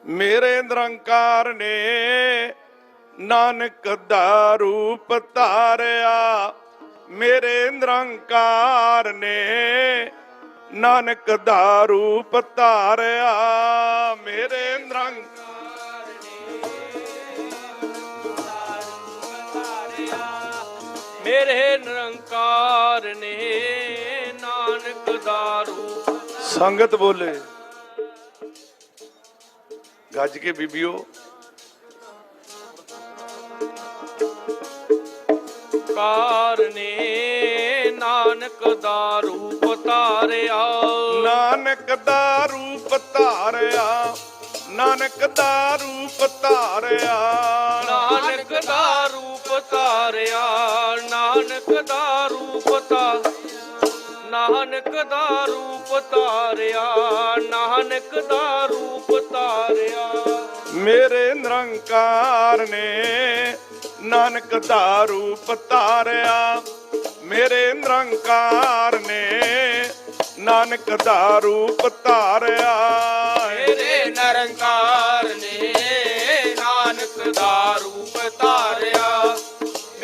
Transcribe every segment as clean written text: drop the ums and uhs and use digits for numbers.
मेरे निरंकार ने नानक दा रूप धारिया। मेरे निरंकार ने नानक दा रूप धारिया। मेरे निरंकार मेरे निरंकार ने नानक दा रूप। संगत बोले गज के बीबियो। कार ने नानक दा रूप धारिया। नानक दा रूप धारिया। नानक दा रूप धारिया। नानक दा रूप धारिया। नानक दा रूप नानक दा रूप धारिया। नानक दा रूप धारिया। मेरे निरंकार ने नानक दा रूप धारिया। मेरे निरंकार ने नानक दा रूप धारिया। मेरे निरंकार ने नानक दा रूप धारिया।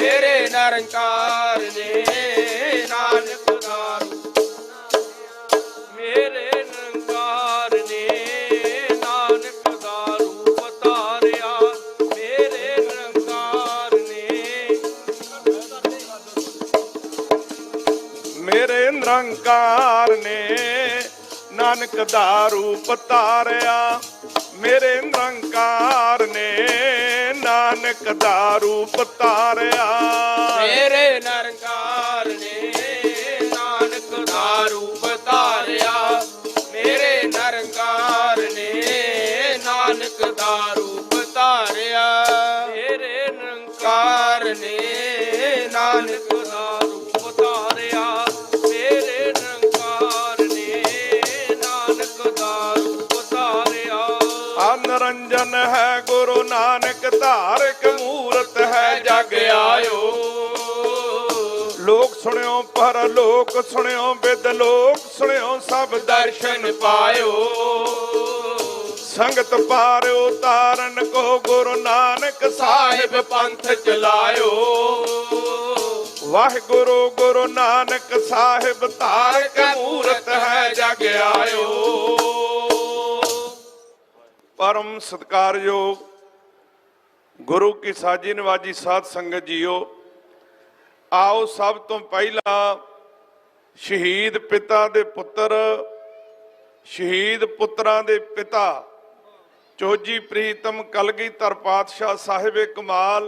मेरे निरंकार ने नानक दा रूप। मेरे निरंकार ने नानक दा रूप धारिया। मेरे निरंकार ने मेरे निरंकार ने नानक दा रूप धारिया। मेरे निरंकार ने नानक दा रूप धारिया। मेरे निरंकार ने नानक दा रूप धारिया। मेरे निरंकार ने नानक दा रूप धारिया। मेरे निरंकार ने नानक दा रूप धारिया। मेरे निरंकार ने नानक दा रूप धारिया। निरंजन है गुरु नानक धारक मूरत है जग आयो। लोक सुनियो पर लोक सुनियो विद लोक सुनियो सब दर्शन पायो। संगत पारियो तारन को गुरु नानक साहिब पंथ चलायो। वाहिगुरु गुरु नानक साहिब धारक मूरत है जग आयो। परम सत्कारयोग गुरु की साजी नवाजी साध संगत जीओ। आओ सब तो पहला शहीद पिता दे पुत्र शहीद पुत्रां दे पिता चोजी प्रीतम कलगीधर पातशाह साहिब कमाल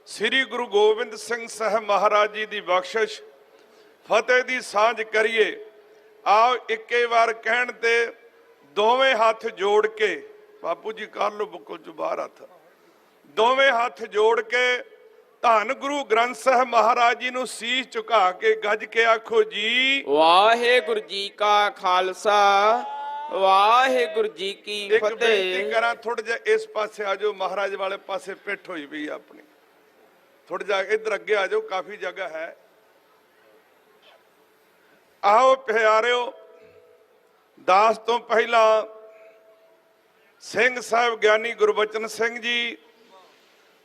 श्री गुरु गोबिंद सिंह साहब महाराज जी की बख्शिश फतेह की सांझ करिए। आओ इक्के बार कहण ते दोवें हाथ जोड़ के बापू जी कर लो बुकल चो बाहर हाथ। दोवें हाथ जोड़ के धन गुरु ग्रंथ साहब महाराज जी नूं सीस झुका के गज के आखो जी वाहिगुरु जी का खालसा वाहिगुरु जी की फतेह। बेनती करा थोड़ा जा इस पासे आ जाओ। महाराज वाले पासे पिठ हुई भी अपनी। थोड़ा जा इधर अगे आ जाओ काफी जगह है। आओ प्यारिओ दास तो पहला सिंह साहब ज्ञानी गुरबचन सिंह जी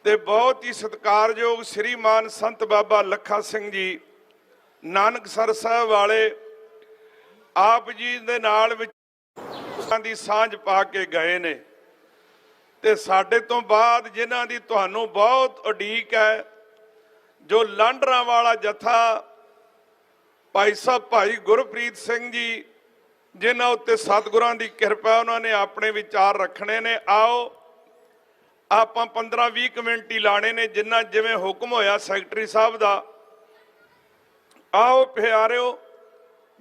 ते बहुत ही सत्कारयोग श्रीमान संत बाबा लखा सिंह जी नानकसर साहब वाले आप जी दे नाल दी सांझ पा के गए ने। ते साडे तो बाद जिन्हां दी तुहानूं बहुत उडीक है जो लांडरा वाला जथा भाई साहब भाई गुरप्रीत सिंह जी जिन्हां उत्ते सतगुरां दी किरपा उन्होंने अपने विचार रखने ने। आओ आप 15-20 मिनट ही लाने ने जिन्ना जिवें हुक्म होया सैकटरी साहब दा। आओ प्यारिओ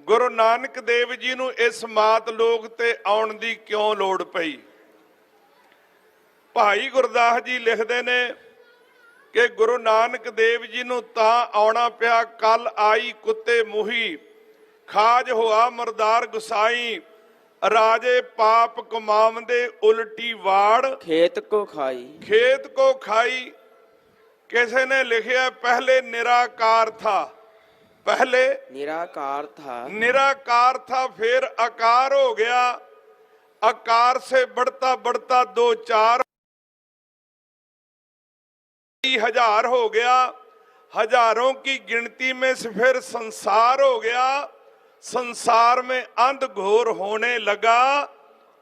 गुरु नानक देव जी नूं इस मात लोक ते आउण दी क्यों लोड़ पई। भाई गुरदास जी लिखते ने कि गुरु नानक देव जी नूं तां आउणा पिया कल आई कुत्ते मुही खाज होआ मरदार गुसाई राजे पाप कमावंदे उल्टी वाड़ खेत को खाई। किसी ने लिखिया पहले निराकार था। पहले निराकार था फिर आकार हो गया। आकार से बढ़ता बढ़ता 2-4 हजार हो गया, हजारों की गिनती में से फिर संसार हो गया, संसार में अंध घोर होने लगा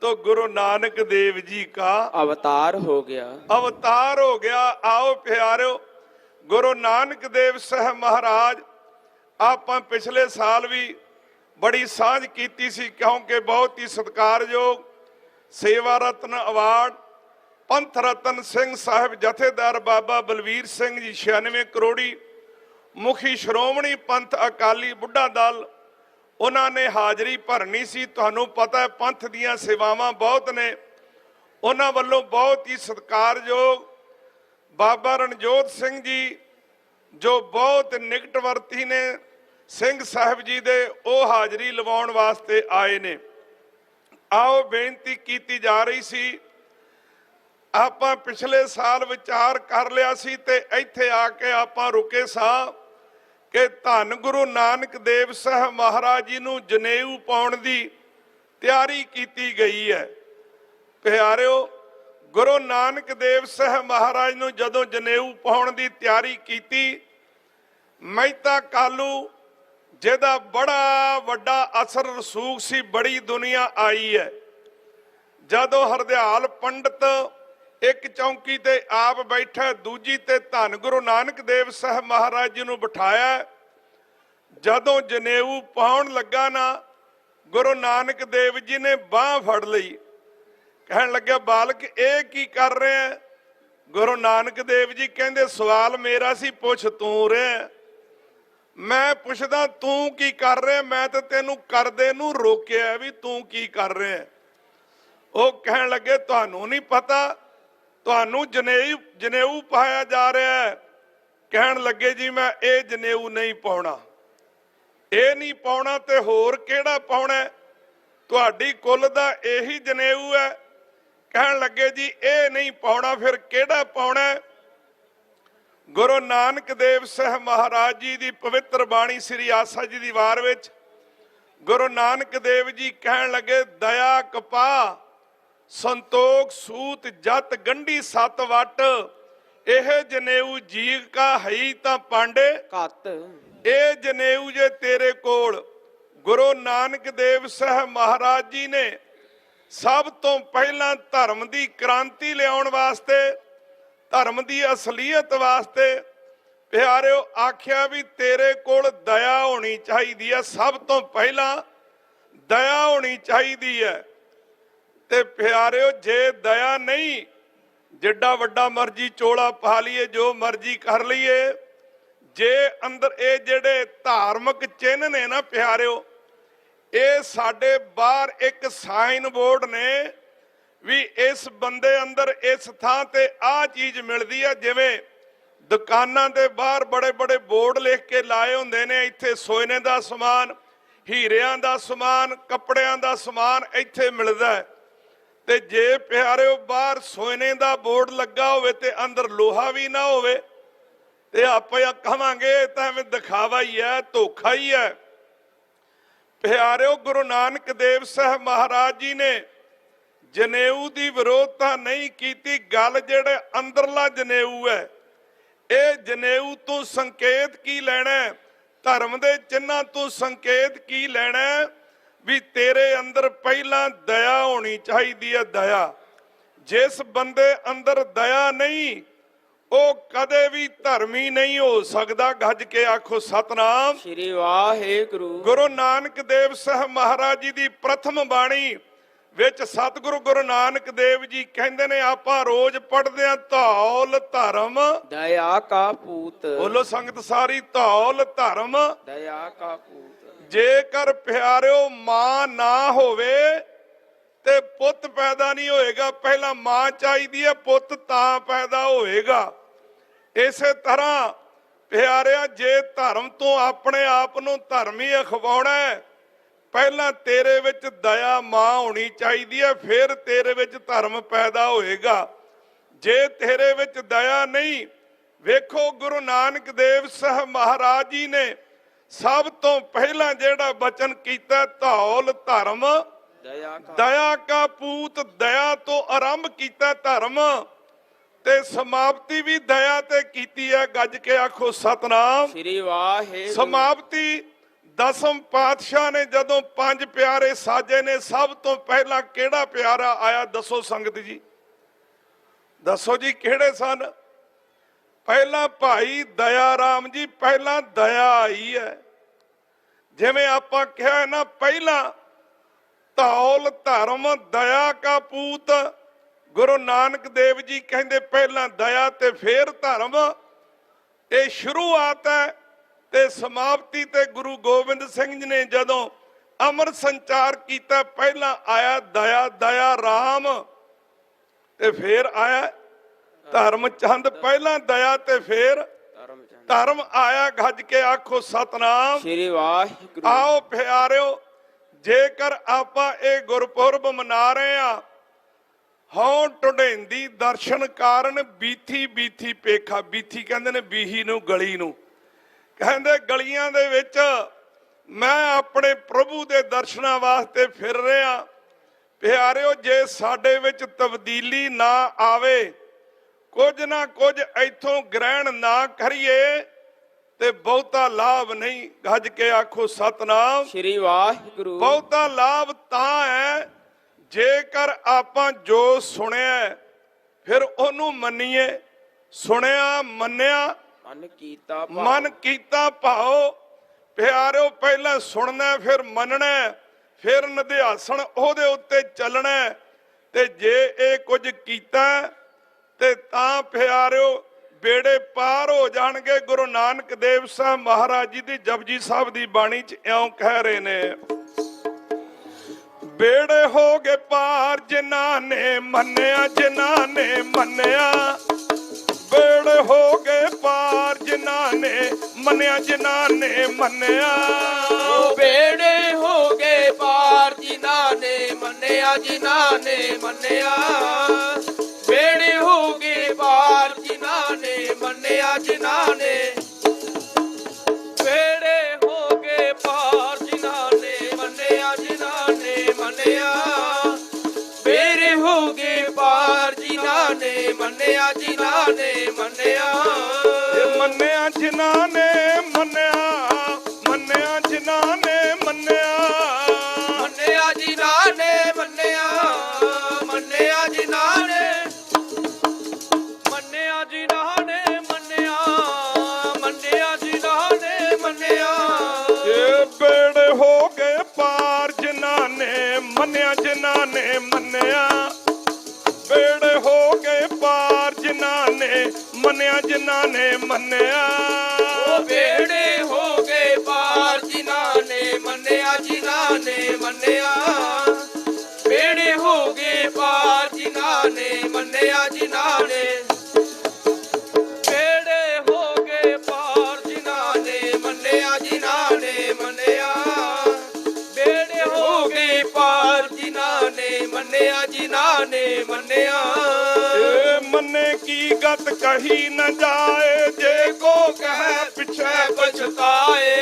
तो गुरु नानक देव जी का अवतार हो गया। अवतार हो गया। आओ प्यारो, गुरु नानक देव साहब महाराज ਆਪਾਂ ਪਿਛਲੇ ਸਾਲ ਵੀ ਬੜੀ ਸਾਂਝ ਕੀਤੀ ਸੀ, ਕਿਉਂਕਿ ਬਹੁਤ ਹੀ ਸਤਿਕਾਰਯੋਗ ਸੇਵਾ ਰਤਨ ਅਵਾਰਡ ਪੰਥ ਰਤਨ ਸਿੰਘ ਸਾਹਿਬ ਜਥੇਦਾਰ ਬਾਬਾ ਬਲਵੀਰ ਸਿੰਘ ਜੀ 96 ਕਰੋੜੀ ਮੁਖੀ ਸ਼੍ਰੋਮਣੀ ਪੰਥ ਅਕਾਲੀ ਬੁੱਢਾ ਦਲ, ਉਹਨਾਂ ਨੇ ਹਾਜ਼ਰੀ ਭਰਨੀ ਸੀ। ਤੁਹਾਨੂੰ ਪਤਾ ਹੈ ਪੰਥ ਦੀਆਂ ਸੇਵਾਵਾਂ ਬਹੁਤ ਨੇ। ਉਹਨਾਂ ਵੱਲੋਂ ਬਹੁਤ ਹੀ ਸਤਿਕਾਰਯੋਗ ਬਾਬਾ ਰਣਜੋਤ ਸਿੰਘ ਜੀ ਜੋ ਬਹੁਤ ਨਿਕਟਵਰਤੀ ਨੇ ਸਿੰਘ ਸਾਹਿਬ ਜੀ ਦੇ, ਉਹ ਹਾਜ਼ਰੀ ਲਵਾਉਣ ਵਾਸਤੇ ਆਏ ਨੇ। ਆਓ ਬੇਨਤੀ ਕੀਤੀ ਜਾ ਰਹੀ ਸੀ, ਆਪਾਂ ਪਿਛਲੇ ਸਾਲ ਵਿਚਾਰ ਕਰ ਲਿਆ ਸੀ ਤੇ ਇੱਥੇ ਆ ਕੇ ਆਪਾਂ ਰੁਕੇ ਸਾਂ ਕਿ ਧੰਨ ਗੁਰੂ ਨਾਨਕ ਦੇਵ ਸਾਹਿਬ ਮਹਾਰਾਜ ਜੀ ਨੂੰ ਜਨੇਊ ਪਾਉਣ ਦੀ ਤਿਆਰੀ ਕੀਤੀ ਗਈ ਹੈ। ਪਿਆਰਿਓ, ਗੁਰੂ ਨਾਨਕ ਦੇਵ ਸਾਹਿਬ ਮਹਾਰਾਜ ਨੂੰ ਜਦੋਂ ਜਨੇਊ ਪਾਉਣ ਦੀ ਤਿਆਰੀ ਕੀਤੀ, ਮਹਿਤਾ ਕਾਲੂ ਜਿਹਦਾ ਬੜਾ ਵੱਡਾ ਅਸਰ ਰਸੂਖ ਸੀ, ਬੜੀ ਦੁਨੀਆ ਆਈ ਹੈ। ਜਦੋਂ ਹਰਦਿਆਲ ਪੰਡਤ ਇੱਕ ਚੌਂਕੀ ਤੇ ਆਪ ਬੈਠਾ, ਦੂਜੀ ਤੇ ਧੰਨ ਗੁਰੂ ਨਾਨਕ ਦੇਵ ਸਾਹਿਬ ਮਹਾਰਾਜ ਜੀ ਨੂੰ ਬਿਠਾਇਆ, ਜਦੋਂ ਜਨੇਊ ਪਾਉਣ ਲੱਗਾ ਨਾ, ਗੁਰੂ ਨਾਨਕ ਦੇਵ ਜੀ ਨੇ ਬਾਹ ਫੜ ਲਈ, ਕਹਿਣ ਲੱਗਾ ਬਾਲਕ ਇਹ ਕੀ ਕਰ ਰਿਹਾ? ਗੁਰੂ ਨਾਨਕ ਦੇਵ ਜੀ ਕਹਿੰਦੇ ਸਵਾਲ ਮੇਰਾ ਸੀ, ਪੁੱਛ ਤੂੰ ਰਿਹਾ। ਮੈਂ ਪੁੱਛਦਾ ਤੂੰ ਕੀ ਕਰ ਰਿਹਾ? ਮੈਂ ਤਾਂ ਤੈਨੂੰ ਕਰਦੇ ਨੂੰ ਰੋਕਿਆ ਵੀ ਤੂੰ ਕੀ ਕਰ ਰਿਹਾ। ਉਹ ਕਹਿਣ ਲੱਗੇ ਤੁਹਾਨੂੰ ਨਹੀਂ ਪਤਾ, ਤੁਹਾਨੂੰ ਜਨੇਊ ਪਾਇਆ ਜਾ ਰਿਹਾ ਹੈ। ਕਹਿਣ ਲੱਗੇ ਜੀ ਮੈਂ ਇਹ ਜਨੇਊ ਨਹੀਂ ਪਾਉਣਾ, ਇਹ ਨਹੀਂ ਪਾਉਣਾ ਤੇ ਹੋਰ ਕਿਹੜਾ ਪਾਉਣਾ? ਤੁਹਾਡੀ ਕੁੱਲ ਦਾ ਇਹੀ ਜਨੇਊ ਹੈ। ਕਹਿਣ ਲੱਗੇ ਜੀ ਇਹ ਨਹੀਂ ਪਾਉਣਾ, ਫਿਰ ਕਿਹੜਾ ਪਾਉਣਾ? ਗੁਰੂ ਨਾਨਕ ਦੇਵ ਸਾਹਿਬ ਮਹਾਰਾਜ ਜੀ ਦੀ ਪਵਿੱਤਰ ਬਾਣੀ ਸ੍ਰੀ ਆਸਾ ਜੀ ਦੀ ਵਾਰ ਵਿੱਚ ਗੁਰੂ ਨਾਨਕ ਦੇਵ ਜੀ ਕਹਿਣ ਲੱਗੇ ਦਇਆ ਕਪਾ ਸੰਤੋਖ ਸੂਤ ਜਤ ਗੰਢੀ ਸਤ ਵਟ, ਇਹ ਜਨੇਊ ਜੀਗ ਕਾ ਹਈ ਤਾਂ ਪਾਂਡੇ ਘੱਤ। ਇਹ ਜਨੇਊ ਜੇ ਤੇਰੇ ਕੋਲ, ਗੁਰੂ ਨਾਨਕ ਦੇਵ ਸਾਹਿਬ ਮਹਾਰਾਜ ਜੀ ਨੇ ਸਭ ਤੋਂ ਪਹਿਲਾਂ ਧਰਮ ਦੀ ਕ੍ਰਾਂਤੀ ਲਿਆਉਣ ਵਾਸਤੇ, ਧਰਮ ਦੀ ਅਸਲੀਅਤ ਵਾਸਤੇ ਪਿਆਰਿਓ ਆਖਿਆ ਵੀ ਤੇਰੇ ਕੋਲ ਦਇਆ ਹੋਣੀ ਚਾਹੀਦੀ ਹੈ। ਸਭ ਤੋਂ ਪਹਿਲਾਂ ਦਇਆ ਹੋਣੀ ਚਾਹੀਦੀ ਹੈ। ਤੇ ਪਿਆਰਿਓ ਜੇ ਦਇਆ ਨਹੀਂ, ਜਿੱਡਾ ਵੱਡਾ ਮਰਜੀ ਚੋਲਾ ਪਾ ਲਈਏ, ਜੋ ਮਰਜੀ ਕਰ ਲਈਏ, ਜੇ ਅੰਦਰ ਇਹ ਜਿਹੜੇ ਧਾਰਮਿਕ ਚਿੰਨ੍ਹ ਨੇ ਨਾ ਪਿਆਰਿਓ, ਇਹ ਸਾਡੇ ਬਾਹਰ ਇੱਕ ਸਾਈਨ ਬੋਰਡ ਨੇ ਵੀ ਇਸ ਬੰਦੇ ਅੰਦਰ ਇਸ ਥਾਂ ਤੇ ਆਹ ਚੀਜ਼ ਮਿਲਦੀ ਹੈ। ਜਿਵੇਂ ਦੁਕਾਨਾਂ ਦੇ ਬਾਹਰ ਬੜੇ ਬੜੇ ਬੋਰਡ ਲਿਖ ਕੇ ਲਾਏ ਹੁੰਦੇ ਨੇ, ਇੱਥੇ ਸੋਨੇ ਦਾ ਸਮਾਨ, ਹੀਰਿਆਂ ਦਾ ਸਮਾਨ, ਕੱਪੜਿਆਂ ਦਾ ਸਮਾਨ ਇੱਥੇ ਮਿਲਦਾ ਹੈ। ਤੇ ਜੇ ਪਿਆਰਿਓ ਬਾਹਰ ਸੋਨੇ ਦਾ ਬੋਰਡ ਲੱਗਾ ਹੋਵੇ ਤੇ ਅੰਦਰ ਲੋਹਾ ਵੀ ਨਾ ਹੋਵੇ, ਤੇ ਆਪਾਂ ਕਹਾਂਗੇ ਤਾਂ ਐਵੇਂ ਦਿਖਾਵਾ ਹੀ ਹੈ, ਧੋਖਾ ਹੀ ਹੈ। ਪਿਆਰਿਓ ਗੁਰੂ ਨਾਨਕ ਦੇਵ ਸਾਹਿਬ ਮਹਾਰਾਜ ਜੀ ਨੇ ਜਨੇਊ ਦੀ ਵਿਰੋਧਤਾ ਨਹੀਂ ਕੀਤੀ। ਗੱਲ ਜਿਹੜੇ ਅੰਦਰਲਾ ਜਨੇਊ ਹੈ, ਇਹ ਜਨੇਊ ਤੋਂ ਸੰਕੇਤ ਕੀ ਲੈਣਾ? ਧਰਮ ਦੇ ਚਿੰਨ੍ਹਾਂ ਤੋਂ ਸੰਕੇਤ ਕੀ ਲੈਣਾ? ਵੀ ਤੇਰੇ ਅੰਦਰ ਪਹਿਲਾਂ ਦਇਆ ਹੋਣੀ ਚਾਹੀਦੀ ਹੈ। ਦਇਆ, ਜਿਸ ਬੰਦੇ ਅੰਦਰ ਦਇਆ ਨਹੀਂ, ਉਹ ਕਦੇ ਵੀ ਧਰਮੀ ਨਹੀਂ ਹੋ ਸਕਦਾ। ਗੱਜ ਕੇ ਆਖੋ ਸਤਨਾਮ ਸ੍ਰੀ ਵਾਹਿਗੁਰੂ। ਗੁਰੂ ਨਾਨਕ ਦੇਵ ਸਾਹਿਬ ਮਹਾਰਾਜ ਜੀ ਦੀ ਪ੍ਰਥਮ ਬਾਣੀ ਵਿੱਚ ਸਤਿਗੁਰੂ ਗੁਰੂ ਨਾਨਕ ਦੇਵ ਜੀ ਕਹਿੰਦੇ ਨੇ, ਆਪਾਂ ਰੋਜ਼ ਪੜ੍ਹਦੇ ਆਂ ਧੌਲ ਧਰਮ ਦਇਆ ਕਾ ਪੂਤ। ਬੋਲੋ ਸੰਗਤ ਸਾਰੀ, ਧੌਲ ਧਰਮ ਦਇਆ ਕਾ ਪੂਤ। ਜੇਕਰ ਪਿਆਰਿਓ ਮਾਂ ਨਾ ਹੋਵੇ ਤੇ ਪੁੱਤ ਪੈਦਾ ਨਹੀਂ ਹੋਏਗਾ। ਪਹਿਲਾਂ ਮਾਂ ਚਾਹੀਦੀ ਹੈ, ਪੁੱਤ ਤਾਂ ਪੈਦਾ ਹੋਏਗਾ। ਇਸੇ ਤਰ੍ਹਾਂ ਪਿਆਰਿਆ, ਜੇ ਧਰਮ ਤੋਂ ਆਪਣੇ ਆਪ ਨੂੰ ਧਰਮੀ ਅਖਵਾਉਣਾ ਹੈ, ਪਹਿਲਾਂ ਤੇਰੇ ਵਿੱਚ ਦਇਆ ਮਾਂ ਹੋਣੀ ਚਾਹੀਦੀ ਹੈ, ਫਿਰ ਤੇਰੇ ਵਿੱਚ ਧਰਮ ਪੈਦਾ ਹੋਏਗਾ। ਜੇ ਤੇਰੇ ਵਿੱਚ ਦਇਆ ਨਹੀਂ, ਵੇਖੋ ਗੁਰੂ ਨਾਨਕ ਦੇਵ ਸਾਹਿਬ ਮਹਾਰਾਜ ਜੀ ਨੇ ਸਭ ਤੋਂ ਪਹਿਲਾਂ ਜਿਹੜਾ ਬਚਨ ਕੀਤਾ, ਧੌਲ ਧਰਮ ਦਇਆ ਕਾ ਪੂਤ, ਦਇਆ ਤੋਂ ਆਰੰਭ ਕੀਤਾ ਧਰਮ ਤੇ ਸਮਾਪਤੀ ਵੀ ਦਇਆ ਤੇ ਕੀਤੀ ਹੈ। ਗੱਜ ਕੇ ਆਖੋ ਸਤਨਾਮ ਸ੍ਰੀ ਵਾਹਿਗੁਰੂ। ਸਮਾਪਤੀ ਦਸਮ ਪਾਤਸ਼ਾਹ ਨੇ ਜਦੋਂ ਪੰਜ ਪਿਆਰੇ ਸਾਜੇ ਨੇ, ਸਭ ਤੋਂ ਪਹਿਲਾਂ ਕਿਹੜਾ ਪਿਆਰਾ ਆਇਆ ਦੱਸੋ ਸੰਗਤ ਜੀ, ਦੱਸੋ ਜੀ ਕਿਹੜੇ ਸਨ? ਪਹਿਲਾਂ ਭਾਈ ਦਇਆ ਰਾਮ ਜੀ, ਪਹਿਲਾਂ ਦਇਆ ਆਈ ਹੈ। ਜਿਵੇਂ ਆਪਾਂ ਕਿਹਾ ਨਾ, ਪਹਿਲਾਂ ਧੌਲ ਧਰਮ ਦਇਆ ਕਾ ਪੂਤ। ਗੁਰੂ ਨਾਨਕ ਦੇਵ ਜੀ ਕਹਿੰਦੇ ਪਹਿਲਾਂ ਦਇਆ ਤੇ ਫੇਰ ਧਰਮ। ਇਹ ਸ਼ੁਰੂਆਤ ਹੈ ਤੇ ਸਮਾਪਤੀ ਤੇ ਗੁਰੂ ਗੋਬਿੰਦ ਸਿੰਘ ਜੀ ਨੇ ਜਦੋਂ ਅੰਮ੍ਰਿਤ ਸੰਚਾਰ ਕੀਤਾ, ਪਹਿਲਾਂ ਆਇਆ ਦਇਆ, ਦਇਆ ਰਾਮ ਤੇ ਫੇਰ ਆਇਆ ਧਰਮ ਚੰਦ। ਪਹਿਲਾਂ ਦਇਆ ਤੇ ਫੇਰ ਧਰਮ ਆਇਆ। ਗੱਜ ਕੇ ਆਖੋ ਸਤਨਾਮ ਸ੍ਰੀ ਵਾਹਿਗੁਰੂ। ਆਓ ਪਿਆਰਿਓ, ਜੇਕਰ ਆਪਾਂ ਇਹ ਗੁਰਪੁਰਬ ਮਨਾ ਰਹੇ ਆ, ਹਉ ਢੁੰਡੇਂਦੀ ਦਰਸ਼ਨ ਕਾਰਨ ਬੀਥੀ ਬੀਥੀ ਪੇਖਾ। ਬੀਥੀ ਕਹਿੰਦੇ ਨੇ ਬੀਹੀ ਨੂੰ, ਗਲੀ ਨੂੰ। ਕਹਿੰਦੇ ਗਲੀਆਂ ਦੇ ਵਿੱਚ ਮੈਂ ਆਪਣੇ ਪ੍ਰਭੂ ਦੇ ਦਰਸ਼ਨਾਂ ਵਾਸਤੇ ਫਿਰ ਰਿਹਾ। ਪਿਆਰਿਓ, ਜੇ ਸਾਡੇ ਵਿੱਚ ਤਬਦੀਲੀ ਨਾ ਆਵੇ, ਕੁਝ ਨਾ ਕੁਝ ਇੱਥੋਂ ਗ੍ਰਹਿਣ ਨਾ ਕਰੀਏ ਤੇ ਬਹੁਤਾ ਲਾਭ ਨਹੀਂ। ਗੱਜ ਕੇ ਆਖੋ ਸਤਨਾਮ ਸ੍ਰੀ ਵਾਹਿਗੁਰੂ। ਬਹੁਤਾ ਲਾਭ ਤਾਂ ਹੈ ਜੇਕਰ ਆਪਾਂ ਜੋ ਸੁਣਿਆ ਫਿਰ ਉਹਨੂੰ ਮੰਨੀਏ। ਸੁਣਿਆ ਮੰਨਿਆ ਮਨ ਕੀਤਾ ਭਾਓ। ਪਿਆਰਿਓ, ਪਹਿਲਾਂ ਸੁਣਨਾ ਫਿਰ ਮੰਨਣਾ ਫਿਰ ਨਿਧਿਆਸਣ ਉਹਦੇ ਉੱਤੇ ਚੱਲਣਾ। ਤੇ ਜੇ ਇਹ ਕੁਝ ਕੀਤਾ ਤੇ ਤਾਂ ਪਿਆਰਿਓ ਬੇੜੇ ਪਾਰ ਹੋ ਜਾਣਗੇ। ਗੁਰੂ ਨਾਨਕ ਦੇਵ ਸਾਹਿਬ ਮਹਾਰਾਜ ਜੀ ਦੀ ਜਪਜੀ ਸਾਹਿਬ ਦੀ ਬਾਣੀ 'ਚ ਇਉਂ ਕਹਿ ਰਹੇ ਨੇ, ਬੇੜੇ ਹੋ ਗਏ ਪਾਰ ਜਿਨ੍ਹਾਂ ਨੇ ਮੰਨਿਆ, ਜਿਨ੍ਹਾਂ ਨੇ ਮੰਨਿਆ। ਬੇੜੇ ਹੋ ਗਏ ਪਾਰ ਜਿਨ੍ਹਾਂ ਨੇ ਮੰਨਿਆ, ਜਿਨ੍ਹਾਂ ਨੇ ਮੰਨਿਆ। ਬੇੜੇ ਹੋ ਗਏ ਪਾਰ ਜਿਨ੍ਹਾਂ ਨੇ ਮੰਨਿਆ, ਜਿਨ੍ਹਾਂ ਨੇ ਮੰਨਿਆ। ਬੇੜੇ ਹੋ ਗਏ ਪਾਰ ਜਿਨ੍ਹਾਂ ਨੇ ਮੰਨਿਆ, ਜਿਨ੍ਹਾਂ ਨੇ। ਬੇੜੇ ਹੋ ਗਏ ਪਾਰ ਜਿਨ੍ਹਾਂ ਨੇ ਮੰਨਿਆ, ਜਿਨ੍ਹਾਂ ਨੇ ਮੰਨਿਆ। ਬੇੜੇ ਹੋ ਗਏ ਪਾਰ ਜਿਨ੍ਹਾਂ ਨੇ ਮੰਨਿਆ, ਜਿਨ੍ਹਾਂ ਨੇ ਮੰਨਿਆ। ਮੰਨਿਆ ਜਿਨ੍ਹਾਂ ਨੇ ਮੰਨਿਆ, ਮੰਨਿਆ ਜਿਨ੍ਹਾਂ ਨੇ ਮੰਨਿਆ। ਮੰਨਿਆ ਜਿਨ੍ਹਾਂ ਨੇ ਮੰਨਿਆ, ਮੰਨਿਆ ਜਿਨ੍ਹਾਂ ਨੇ। ਮੰਨਿਆ ਜਿਨ੍ਹਾਂ ਨੇ ਮੰਨਿਆ, ਮੰਨਿਆ ਜਿਨ੍ਹਾਂ ਨੇ ਮੰਨਿਆ। ਇਹ ਬੇੜੇ ਹੋ ਗਏ ਪਾਰ ਜਿਨ੍ਹਾਂ ਨੇ ਮੰਨਿਆ, ਜਿਨ੍ਹਾਂ ਨੇ ਮੰਨਿਆ। ਬੇੜੇ ਹੋ ਗਏ ਪਾਰ ਜਿਨ੍ਹਾਂ ਨੇ ਮੰਨਿਆ, ਜਿਨ੍ਹਾਂ ਨੇ ਮੰਨਿਆ। ਬੇੜੇ ਹੋ ਗਏ ਪਾਰ ਜਿਨ੍ਹਾਂ ਨੇ ਮੰਨਿਆ, ਜਿਨ੍ਹਾਂ ਨੇ ਮੰਨਿਆ। ਬੇੜੇ ਹੋ ਗਏ ਪਾਰ ਜਿਨ੍ਹਾਂ ਨੇ ਮੰਨਿਆ, ਜਿਨ੍ਹਾਂ ਨੇ। ਬੇੜੇ ਹੋ ਗਏ ਪਾਰ ਜਿਨ੍ਹਾਂ ਨੇ ਮੰਨਿਆ, ਜਿਨ੍ਹਾਂ ਨੇ ਮੰਨਿਆ। ਬੇੜੇ ਹੋ ਗਏ ਪਾਰ ਜਿਨ੍ਹਾਂ ਨੇ ਮੰਨਿਆ, ਜਿਨ੍ਹਾਂ ਨੇ ਮੰਨਿਆ। ਇਹ ਮੰਨੇ ਕੀ ਗਤ ਕਹੀ ਨਾ ਜਾਏ, ਜੇ ਕੋ ਕਹੇ ਪਿਛੇ ਪਛਤਾਏ।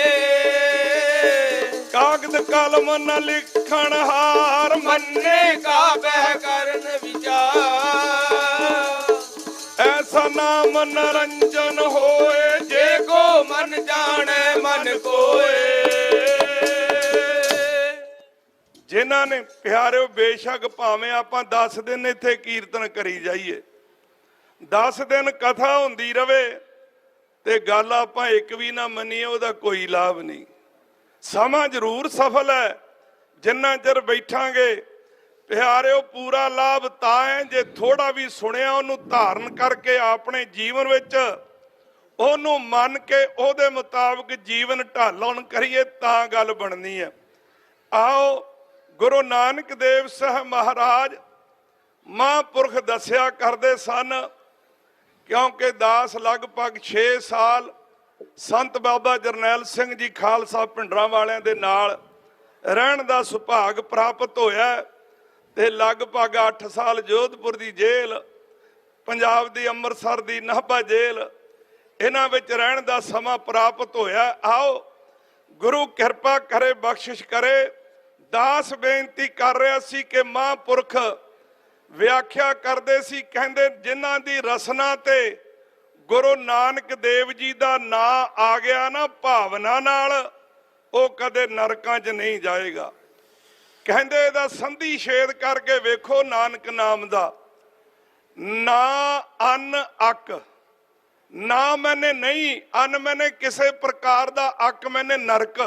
ਕਾਗਦ ਕਲਮ ਨ ਲਿਖਣ ਹਾਰ ਮੰਨੇ ਕਾ ਬਹਿ ਕਰਨ ਵਿਚਾਰ। ਐਸਾ ਨਾਮ ਨਰੰਜਨ ਹੋਏ, ਜੇ ਕੋ ਮਨ ਜਾਣੇ ਮਨ ਕੋਏ। ਜਿਨ੍ਹਾਂ ਨੇ ਪਿਆਰਿਓ, ਬੇਸ਼ੱਕ ਭਾਵੇਂ ਆਪਾਂ 10 ਦਿਨ ਇੱਥੇ ਕੀਰਤਨ ਕਰੀ ਜਾਈਏ, 10 ਦਿਨ ਕਥਾ ਹੁੰਦੀ ਰਵੇ ਤੇ ਗੱਲ ਆਪਾਂ ਇੱਕ ਵੀ ਨਾ ਮੰਨੀਏ, ਉਹਦਾ ਕੋਈ ਲਾਭ ਨਹੀਂ। ਸਮਾਂ ਜ਼ਰੂਰ ਸਫਲ ਹੈ ਜਿੰਨਾ ਚਿਰ ਬੈਠਾਂਗੇ। ਪਿਆਰਿਓ, ਪੂਰਾ ਲਾਭ ਤਾਂ ਹੈ ਜੇ ਥੋੜਾ ਵੀ ਸੁਣਿਆ ਉਹਨੂੰ ਧਾਰਨ ਕਰਕੇ ਆਪਣੇ ਜੀਵਨ ਵਿੱਚ ਉਹਨੂੰ ਮੰਨ ਕੇ ਉਹਦੇ ਮੁਤਾਬਕ ਜੀਵਨ ਢਾਲਣ ਕਰੀਏ ਤਾਂ ਗੱਲ ਬਣਨੀ ਹੈ। ਆਓ, ਗੁਰੂ ਨਾਨਕ ਦੇਵ ਸਾਹਿਬ ਮਹਾਰਾਜ ਮਹਾਂਪੁਰਖ ਦੱਸਿਆ ਕਰਦੇ ਸਨ, ਕਿਉਂਕਿ ਦਾਸ ਲਗਭਗ 6 ਸਾਲ ਸੰਤ ਬਾਬਾ ਜਰਨੈਲ ਸਿੰਘ ਜੀ ਖਾਲਸਾ ਭਿੰਡਰਾਂ ਵਾਲਿਆਂ ਦੇ ਨਾਲ ਰਹਿਣ ਦਾ ਸੁਭਾਗ ਪ੍ਰਾਪਤ ਹੋਇਆ ਤੇ ਲਗਭਗ 8 ਸਾਲ ਜੋਧਪੁਰ ਦੀ ਜੇਲ੍ਹ, ਪੰਜਾਬ ਦੀ ਅੰਮ੍ਰਿਤਸਰ ਦੀ ਨਾਭਾ ਜੇਲ੍ਹ, ਇਹਨਾਂ ਵਿੱਚ ਰਹਿਣ ਦਾ ਸਮਾਂ ਪ੍ਰਾਪਤ ਹੋਇਆ। ਆਓ, ਗੁਰੂ ਕਿਰਪਾ ਕਰੇ, ਬਖਸ਼ਿਸ਼ ਕਰੇ, ਦਾਸ ਬੇਨਤੀ ਕਰ ਰਿਹਾ ਸੀ ਕਿ ਮਹਾਂਪੁਰਖ ਵਿਆਖਿਆ ਕਰਦੇ ਸੀ, ਕਹਿੰਦੇ ਜਿਨ੍ਹਾਂ ਦੀ ਰਸਨਾ ਤੇ ਗੁਰੂ ਨਾਨਕ ਦੇਵ ਜੀ ਦਾ ਨਾਂ ਆ ਗਿਆ ਨਾ ਭਾਵਨਾ ਨਾਲ, ਉਹ ਕਦੇ ਨਰਕਾਂ 'ਚ ਨਹੀਂ ਜਾਏਗਾ। ਕਹਿੰਦੇ ਇਹਦਾ ਸੰਧੀ ਛੇਦ ਕਰਕੇ ਵੇਖੋ ਨਾਨਕ ਨਾਮ ਦਾ, ਨਾ ਅੰਨ ਅੱਕ, ਨਾ ਮੈਨੇ ਨਹੀਂ ਅੰਨ ਮੈਨੇ ਕਿਸੇ ਪ੍ਰਕਾਰ ਦਾ, ਅੱਕ ਮੈਨੇ ਨਰਕ,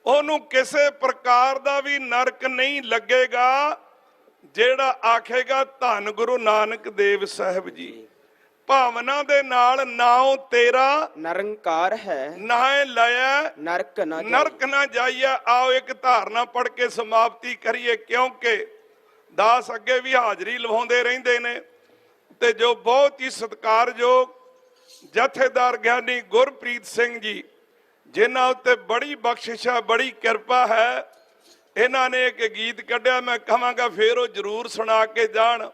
ਉਹਨੂੰ ਕਿਸੇ ਪ੍ਰਕਾਰ ਦਾ ਵੀ ਨਰਕ ਨਹੀਂ ਲੱਗੇਗਾ ਜਿਹੜਾ ਆਖੇਗਾ ਧੰਨ ਗੁਰੂ ਨਾਨਕ ਦੇਵ ਸਾਹਿਬ ਜੀ। ਭਾਵਨਾ ਦੇ ਨਾਲ ਨਾਉ ਤੇਰਾ ਨਿਰੰਕਾਰ ਹੈ, ਨਾਏ ਲਿਆ ਨਰਕ ਨਾ ਜਾਈਏ। ਆਓ ਇੱਕ ਧਾਰਨਾ ਪੜ੍ਹ ਕੇ ਸਮਾਪਤੀ ਕਰੀਏ, ਕਿਉਂਕਿ ਦਾਸ ਅੱਗੇ ਵੀ ਹਾਜ਼ਰੀ ਲਵਾਉਂਦੇ ਰਹਿੰਦੇ ਨੇ। ਤੇ ਜੋ ਬਹੁਤ ਹੀ ਸਤਿਕਾਰਯੋਗ ਜਥੇਦਾਰ ਗਿਆਨੀ ਗੁਰਪ੍ਰੀਤ ਸਿੰਘ ਜੀ, ਜਿਨ੍ਹਾਂ ਉੱਤੇ ਬੜੀ ਬਖਸ਼ਿਸ਼ ਹੈ, ਬੜੀ ਕਿਰਪਾ ਹੈ, ਇਹਨਾਂ ਨੇ ਇੱਕ ਗੀਤ ਕੱਢਿਆ, ਮੈਂ ਕਹਾਂਗਾ ਫੇਰ ਉਹ ਜ਼ਰੂਰ ਸੁਣਾ ਕੇ ਜਾਣ।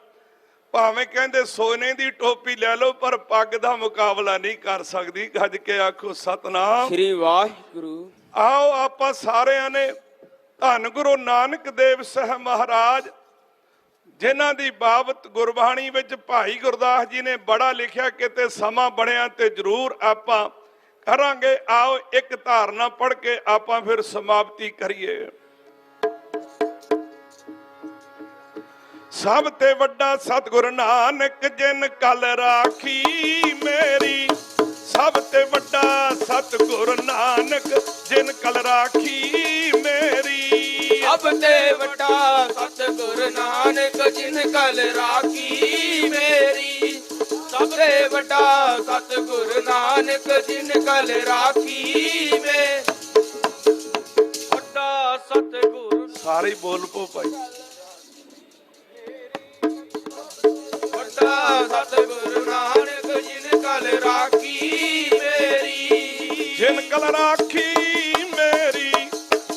ਭਾਵੇਂ ਕਹਿੰਦੇ ਸੋਨੇ ਦੀ ਟੋਪੀ ਲੈ ਲਓ ਪਰ ਪੱਗ ਦਾ ਮੁਕਾਬਲਾ ਨਹੀਂ ਕਰ ਸਕਦੀ। ਗੱਜ ਕੇ ਆਖੋ ਸਤਨਾਮ ਸ੍ਰੀ ਵਾਹਿਗੁਰੂ। ਆਓ ਆਪਾਂ ਸਾਰਿਆਂ ਨੇ ਧੰਨ ਗੁਰੂ ਨਾਨਕ ਦੇਵ ਸਾਹਿਬ ਮਹਾਰਾਜ, ਜਿਨ੍ਹਾਂ ਦੀ ਬਾਬਤ ਗੁਰਬਾਣੀ ਵਿੱਚ ਭਾਈ ਗੁਰਦਾਸ ਜੀ ਨੇ ਬੜਾ ਲਿਖਿਆ, ਕਿਤੇ ਸਮਾਂ ਬਣਿਆ ਤੇ ਜ਼ਰੂਰ ਆਪਾਂ ਕਰਾਂਗੇ। ਆਓ ਇੱਕ ਧਾਰਨਾ ਪੜ੍ਹ ਕੇ ਆਪਾਂ ਫਿਰ ਸਮਾਪਤੀ ਕਰੀਏ। ਸਭ ਤੇ ਵੱਡਾ ਸਤਿਗੁਰ ਨਾਨਕ ਜਿਨ ਕਲ ਰਾਖੀ ਮੇਰੀ, ਸਭ ਤੇ ਵੱਡਾ ਸਤਿਗੁਰ ਨਾਨਕ ਜਿਨ ਕਲ ਰਾਖੀ ਮੇਰੀ, ਸਭ ਤੇ ਵੱਡਾ ਸਤਿਗੁਰ ਨਾਨਕ ਜਿਨ ਕਲ ਰਾਖੀ ਮੇਰੀ, ਸਭ ਤੇ ਵੱਡਾ ਸਤਿਗੁਰ ਨਾਨਕ ਜਿਨ ਕਲ ਰਾਖੀ ਮੇ, ਵੱਡਾ ਸਤਿਗੁਰ ਸਾਰੇ ਬੋਲ ਪੋ ਭਾਈ। ਸਤਿਗੁਰ ਨਾਨਕ ਜਿਨ ਕਲ ਰਾਖੀ ਮੇਰੀ, ਜਿਨ ਕਲ ਰਾਖੀ ਮੇਰੀ,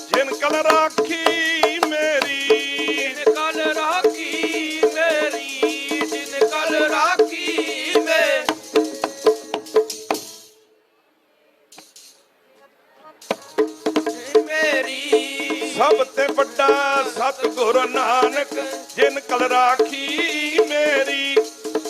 ਜਿਨ ਕਲ ਰਾਖੀ ਮੇਰੀ, ਜਿਨ ਕਲ ਰਾਖੀ ਮੇਰੀ, ਜਿਨ ਕਲ ਰਾਖੀ ਮੇ, ਮੇਰੀ। ਸਭ ਤੇ ਵੱਡਾ ਸਤਿਗੁਰ ਨਾਨਕ ਜਿਨ ਕਲ ਰਾਖੀ ਮੇਰੀ,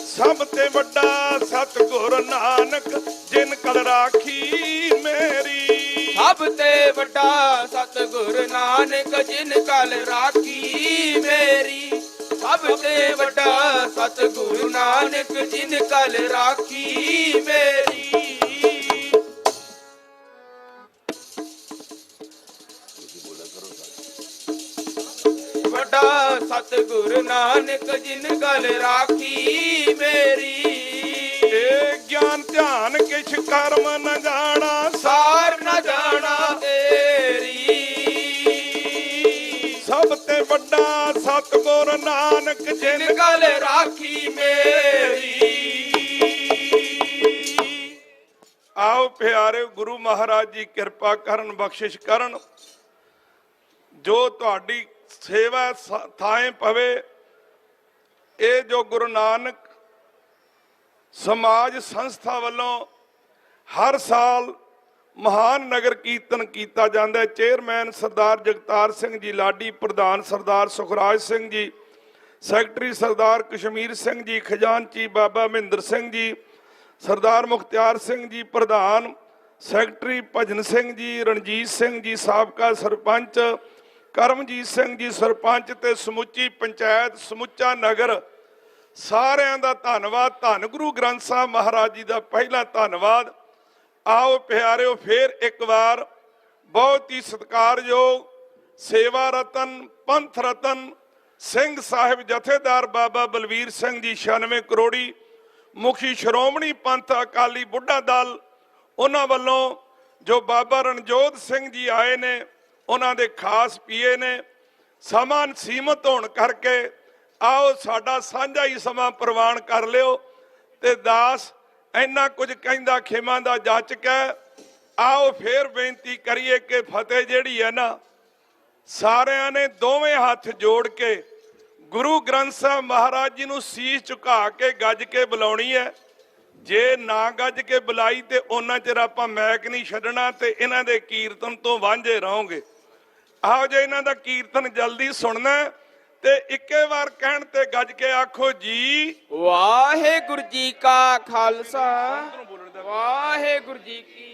ਸਭ ਤੇ ਵੱਡਾ ਸਤਿਗੁਰ ਨਾਨਕ ਜਿਨ ਕਲ ਰਾਖੀ ਮੇਰੀ, ਸਭ ਤੇ ਵੱਡਾ ਸਤਿਗੁਰ ਨਾਨਕ ਜਿਨ ਕਲ ਰਾਖੀ ਮੇਰੀ, ਸਭ ਤੇ ਵੱਡਾ ਸਤਿਗੁਰ ਨਾਨਕ ਜਿਨ ਕਲ ਰਾਖੀ ਮੇਰੀ। ਵੱਡਾ ਸਤਿਗੁਰ ਨਾਨਕ ਜਿਨ ਕਲ ਰਾਖੀ ਮੇਰੀ, ਏ ਗਿਆਨ ਧਿਆਨ ਕਿਛ ਕਰਮ ਨ ਜਾਣਾ, ਸਾਰ ਨ ਜਾਣਾ ਤੇਰੀ, ਸਭ ਤੇ ਵੱਡਾ ਸਤਿਗੁਰ ਨਾਨਕ ਜਿਨ ਜਿਨ ਕਲ ਰਾਖੀ ਮੇਰੀ। ਆਓ ਪਿਆਰੇ, ਗੁਰੂ ਮਹਾਰਾਜ ਜੀ ਕਿਰਪਾ ਕਰਨ, ਬਖਸ਼ਿਸ਼ ਕਰਨ, ਜੋ ਤੁਹਾਡੀ ਸੇਵਾ ਥਾਂ ਪਵੇ। ਇਹ ਜੋ ਗੁਰੂ ਨਾਨਕ ਸਮਾਜ ਸੰਸਥਾ ਵੱਲੋਂ ਹਰ ਸਾਲ ਮਹਾਨ ਨਗਰ ਕੀਰਤਨ ਕੀਤਾ ਜਾਂਦਾ ਹੈ। ਚੇਅਰਮੈਨ ਸਰਦਾਰ ਜਗਤਾਰ ਸਿੰਘ ਜੀ ਲਾਡੀ, ਪ੍ਰਧਾਨ ਸਰਦਾਰ ਸੁਖਰਾਜ ਸਿੰਘ ਜੀ, ਸੈਕਟਰੀ ਸਰਦਾਰ ਕਸ਼ਮੀਰ ਸਿੰਘ ਜੀ, ਖਜ਼ਾਨਚੀ ਬਾਬਾ ਮਹਿੰਦਰ ਸਿੰਘ ਜੀ, ਸਰਦਾਰ ਮੁਖਤਿਆਰ ਸਿੰਘ ਜੀ ਪ੍ਰਧਾਨ, ਸੈਕਟਰੀ ਭਜਨ ਸਿੰਘ ਜੀ, ਰਣਜੀਤ ਸਿੰਘ ਜੀ ਸਾਬਕਾ ਸਰਪੰਚ, ਕਰਮਜੀਤ ਸਿੰਘ ਜੀ ਸਰਪੰਚ ਤੇ ਸਮੁੱਚੀ ਪੰਚਾਇਤ, ਸਮੁੱਚਾ ਨਗਰ, ਸਾਰਿਆਂ ਦਾ ਧੰਨਵਾਦ। ਧੰਨ ਗੁਰੂ ਗ੍ਰੰਥ ਸਾਹਿਬ ਮਹਾਰਾਜ ਜੀ ਦਾ ਪਹਿਲਾ ਧੰਨਵਾਦ। ਆਓ ਪਿਆਰਿਓ, ਫੇਰ ਇੱਕ ਵਾਰ ਬਹੁਤ ਹੀ ਸਤਿਕਾਰਯੋਗ ਸੇਵਾ ਰਤਨ, ਪੰਥ ਰਤਨ ਸਿੰਘ ਸਾਹਿਬ ਜਥੇਦਾਰ ਬਾਬਾ ਬਲਵੀਰ ਸਿੰਘ ਜੀ 96 ਕਰੋੜੀ, ਮੁਖੀ ਸ਼੍ਰੋਮਣੀ ਪੰਥ ਅਕਾਲੀ ਬੁੱਢਾ ਦਲ, ਉਹਨਾਂ ਵੱਲੋਂ ਜੋ ਬਾਬਾ ਰਣਜੋਤ ਸਿੰਘ ਜੀ ਆਏ ਨੇ, ਉਹਨਾਂ ਦੇ ਖਾਸ ਪੀਏ ਨੇ। ਸਮਾਂ ਸੀਮਤ ਹੋਣ ਕਰਕੇ ਆਓ ਸਾਡਾ ਸਾਂਝਾ ਹੀ ਸਮਾਂ ਪ੍ਰਵਾਨ ਕਰ ਲਿਓ। ਤੇ ਦਾਸ ਇੰਨਾ ਕੁਝ ਕਹਿੰਦਾ ਖੇਮਾਂ ਦਾ ਜਾਚਕ ਹੈ। ਆਓ ਫੇਰ ਬੇਨਤੀ ਕਰੀਏ ਕਿ ਫਤਿਹ ਜਿਹੜੀ ਹੈ ਨਾ, ਸਾਰਿਆਂ ਨੇ ਦੋਵੇਂ ਹੱਥ ਜੋੜ ਕੇ ਗੁਰੂ ਗ੍ਰੰਥ ਸਾਹਿਬ ਮਹਾਰਾਜ ਜੀ ਨੂੰ ਸੀਸ ਝੁਕਾ ਕੇ ਗੱਜ ਕੇ ਬੁਲਾਉਣੀ ਹੈ। ਜੇ ਨਾ ਗੱਜ ਕੇ ਬੁਲਾਈ ਤੇ ਉਹਨਾਂ ਚਿਰ ਆਪਾਂ ਮੈਕ ਨਹੀਂ ਛੱਡਣਾ ਤੇ ਇਹਨਾਂ ਦੇ ਕੀਰਤਨ ਤੋਂ ਵਾਂਝੇ ਰਹੋਗੇ। ਆਓ ਜੇ ਇਹਨਾਂ ਦਾ ਕੀਰਤਨ ਜਲਦੀ ਸੁਣਨਾ ਹੈ ਤੇ ਇੱਕੇ ਵਾਰ ਕਹਿਣ ਤੇ ਗੱਜ ਕੇ ਆਖੋ ਜੀ। ਵਾਹਿਗੁਰੂ ਜੀ ਕਾ ਖਾਲਸਾ ਵਾਹਿਗੁਰੂ ਜੀ ਕੀ